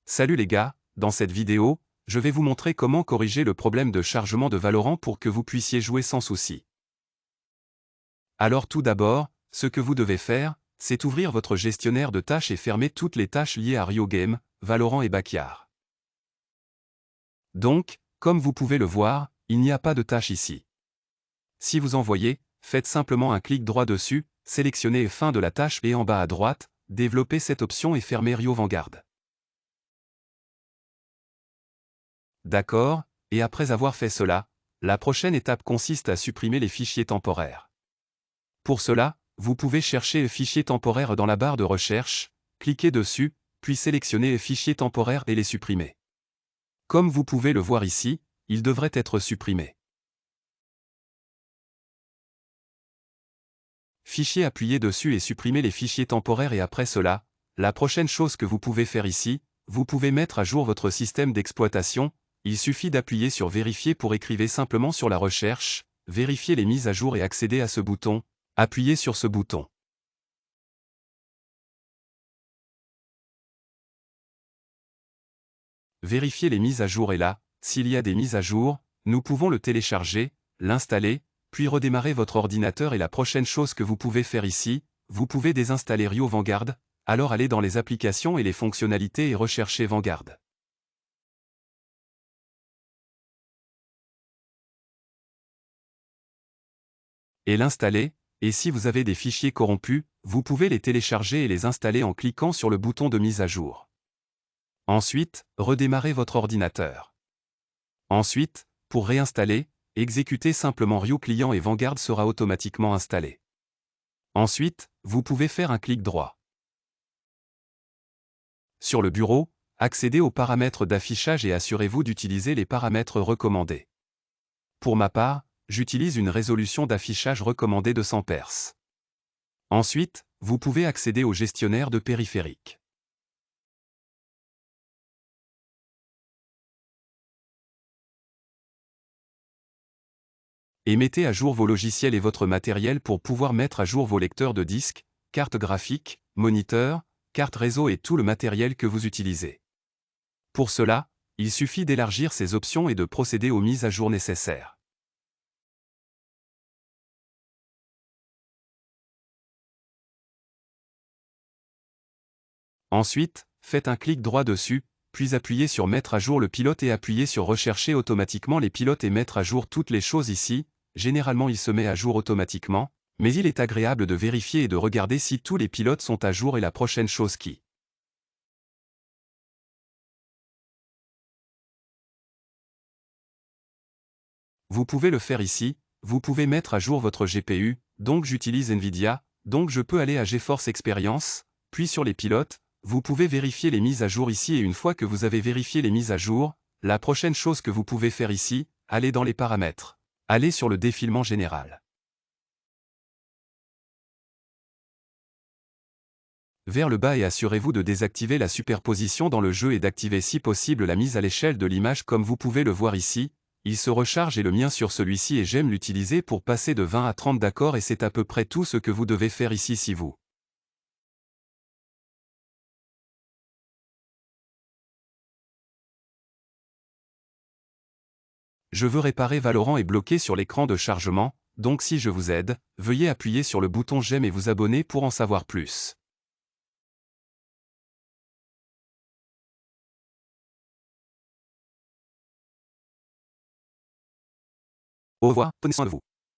Salut les gars, dans cette vidéo, je vais vous montrer comment corriger le problème de chargement de Valorant pour que vous puissiez jouer sans souci. Alors tout d'abord, ce que vous devez faire, c'est ouvrir votre gestionnaire de tâches et fermer toutes les tâches liées à Rio Game, Valorant et Backyard. Donc, comme vous pouvez le voir, il n'y a pas de tâche ici. Si vous en voyez, faites simplement un clic droit dessus, sélectionnez fin de la tâche et en bas à droite, développez cette option et fermez Rio Vanguard. D'accord, et après avoir fait cela, la prochaine étape consiste à supprimer les fichiers temporaires. Pour cela, vous pouvez chercher le fichier temporaire dans la barre de recherche, cliquez dessus, puis sélectionnez les fichiers temporaires et les supprimer. Comme vous pouvez le voir ici, ils devraient être supprimés. Fichier, appuyez dessus et supprimez les fichiers temporaires et après cela, la prochaine chose que vous pouvez faire ici, vous pouvez mettre à jour votre système d'exploitation. Il suffit d'appuyer sur Vérifier pour écrire simplement sur la recherche, vérifier les mises à jour et accéder à ce bouton, appuyez sur ce bouton. Vérifier les mises à jour et là, s'il y a des mises à jour, nous pouvons le télécharger, l'installer, puis redémarrer votre ordinateur et la prochaine chose que vous pouvez faire ici, vous pouvez désinstaller Rio Vanguard, alors allez dans les applications et les fonctionnalités et recherchez Vanguard. Et l'installer, et si vous avez des fichiers corrompus, vous pouvez les télécharger et les installer en cliquant sur le bouton de mise à jour. Ensuite, redémarrez votre ordinateur. Ensuite, pour réinstaller, exécutez simplement Rio Client et Vanguard sera automatiquement installé. Ensuite, vous pouvez faire un clic droit. Sur le bureau, accédez aux paramètres d'affichage et assurez-vous d'utiliser les paramètres recommandés. Pour ma part, j'utilise une résolution d'affichage recommandée de 100 Hz. Ensuite, vous pouvez accéder au gestionnaire de périphériques. Et mettez à jour vos logiciels et votre matériel pour pouvoir mettre à jour vos lecteurs de disques, cartes graphiques, moniteurs, cartes réseau et tout le matériel que vous utilisez. Pour cela, il suffit d'élargir ces options et de procéder aux mises à jour nécessaires. Ensuite, faites un clic droit dessus, puis appuyez sur Mettre à jour le pilote et appuyez sur Rechercher automatiquement les pilotes et mettre à jour toutes les choses ici. Généralement il se met à jour automatiquement, mais il est agréable de vérifier et de regarder si tous les pilotes sont à jour et la prochaine chose qui. Vous pouvez le faire ici, vous pouvez mettre à jour votre GPU, donc j'utilise Nvidia, donc je peux aller à GeForce Experience, puis sur les pilotes, vous pouvez vérifier les mises à jour ici et une fois que vous avez vérifié les mises à jour, la prochaine chose que vous pouvez faire ici, allez dans les paramètres. Allez sur le défilement général. Vers le bas et assurez-vous de désactiver la superposition dans le jeu et d'activer si possible la mise à l'échelle de l'image comme vous pouvez le voir ici. Il se recharge et le mien sur celui-ci et j'aime l'utiliser pour passer de 20 à 30 d'accord et c'est à peu près tout ce que vous devez faire ici si vous. Je veux réparer Valorant est bloqué sur l'écran de chargement, donc si je vous aide, veuillez appuyer sur le bouton j'aime et vous abonner pour en savoir plus. Au revoir, prenez soin de vous.